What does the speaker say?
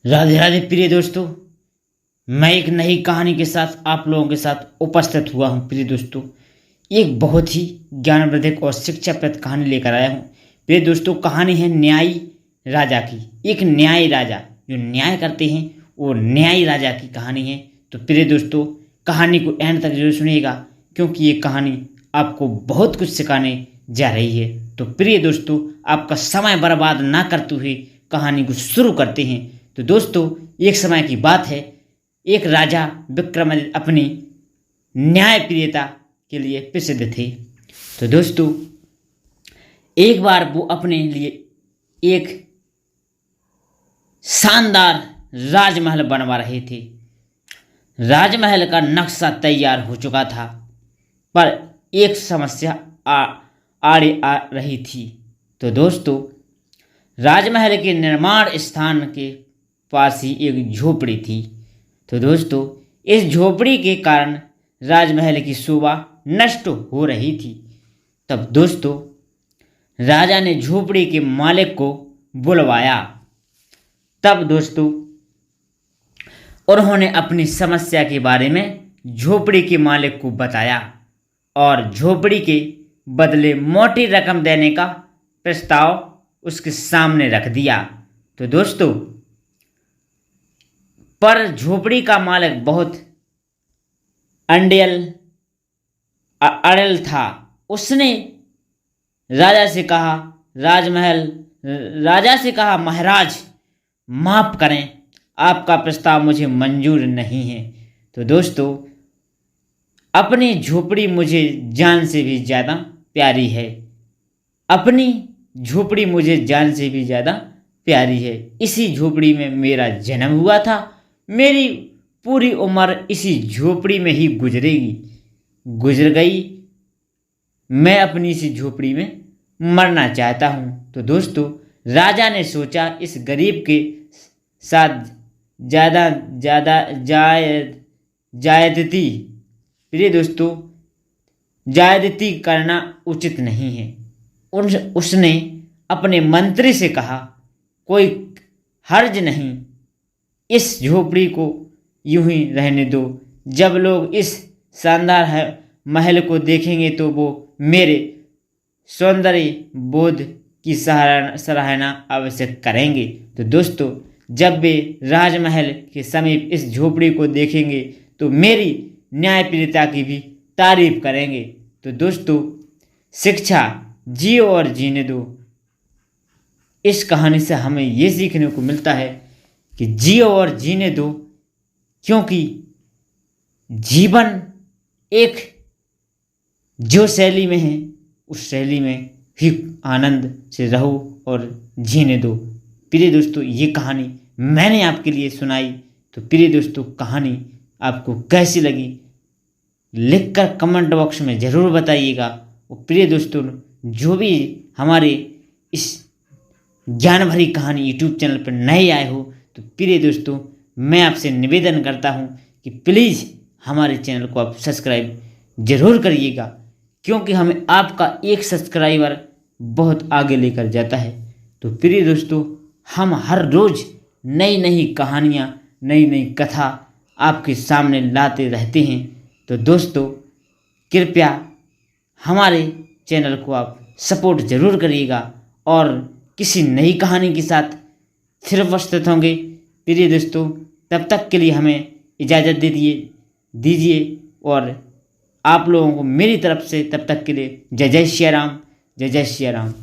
राधे राधे प्रिय दोस्तों। मैं एक नई कहानी के साथ आप लोगों के साथ उपस्थित हुआ हूं। प्रिय दोस्तों, एक बहुत ही ज्ञानवर्धक और शिक्षाप्रद कहानी लेकर आया हूं। प्रिय दोस्तों, कहानी है न्यायी राजा की। एक न्यायी राजा जो न्याय करते हैं, वो न्यायी राजा की कहानी है। तो प्रिय दोस्तों, कहानी को एंड तक जरूर सुनिएगा, क्योंकि ये कहानी आपको बहुत कुछ सिखाने जा रही है। तो प्रिय दोस्तों, आपका समय बर्बाद ना करते हुए कहानी को शुरू करते हैं। तो दोस्तों, एक समय की बात है, एक राजा विक्रमादित्य अपनी न्यायप्रियता के लिए प्रसिद्ध थे। तो दोस्तों, एक बार वो अपने लिए एक शानदार राजमहल बनवा रहे थे। राजमहल का नक्शा तैयार हो चुका था, पर एक समस्या आड़े आ रही थी। तो दोस्तों, राजमहल के निर्माण स्थान के पास ही एक झोपड़ी थी। तो दोस्तों, इस झोपड़ी के कारण राजमहल की शोभा नष्ट हो रही थी। तब दोस्तों, राजा ने झोपड़ी के मालिक को बुलवाया। तब दोस्तों, उन्होंने अपनी समस्या के बारे में झोपड़ी के मालिक को बताया और झोपड़ी के बदले मोटी रकम देने का प्रस्ताव उसके सामने रख दिया। तो दोस्तों, पर झोपड़ी का मालिक बहुत अड़ल था। उसने राजा से कहा, महाराज माफ करें, आपका प्रस्ताव मुझे मंजूर नहीं है। तो दोस्तों, अपनी झोपड़ी मुझे जान से भी ज़्यादा प्यारी है। अपनी झोपड़ी मुझे जान से भी ज़्यादा प्यारी है। इसी झोपड़ी में मेरा जन्म हुआ था। मेरी पूरी उम्र इसी झोपड़ी में ही गुजर गई। मैं अपनी इसी झोपड़ी में मरना चाहता हूँ। तो दोस्तों, राजा ने सोचा, इस गरीब के साथ ज्यादती करना उचित नहीं है। उसने अपने मंत्री से कहा, कोई हर्ज नहीं, इस झोपड़ी को यूं ही रहने दो। जब लोग इस शानदार महल को देखेंगे तो वो मेरे सौंदर्य बोध की सराहना अवश्य करेंगे। तो दोस्तों, जब वे राजमहल के समीप इस झोपड़ी को देखेंगे तो मेरी न्यायप्रियता की भी तारीफ करेंगे। तो दोस्तों, शिक्षा जियो और जीने दो। इस कहानी से हमें ये सीखने को मिलता है कि जियो और जीने दो, क्योंकि जीवन एक जो शैली में है, उस शैली में ही आनंद से रहो और जीने दो। प्रिय दोस्तों, ये कहानी मैंने आपके लिए सुनाई। तो प्रिय दोस्तों, कहानी आपको कैसी लगी लिखकर कमेंट बॉक्स में ज़रूर बताइएगा। और प्रिय दोस्तों, जो भी हमारे इस ज्ञान भरी कहानी यूट्यूब चैनल पर नए आए हो, तो प्रिय दोस्तों, मैं आपसे निवेदन करता हूं कि प्लीज़ हमारे चैनल को आप सब्सक्राइब ज़रूर करिएगा, क्योंकि हमें आपका एक सब्सक्राइबर बहुत आगे लेकर जाता है। तो प्रिय दोस्तों, हम हर रोज़ नई नई कहानियाँ, नई नई कथा आपके सामने लाते रहते हैं। तो दोस्तों, कृपया हमारे चैनल को आप सपोर्ट ज़रूर करिएगा और किसी नई कहानी के साथ फिर उपस्थित होंगे। प्रिय दोस्तों, तब तक के लिए हमें इजाज़त दीजिए और आप लोगों को मेरी तरफ से तब तक के लिए जय जय श्री राम, जय जय श्री राम।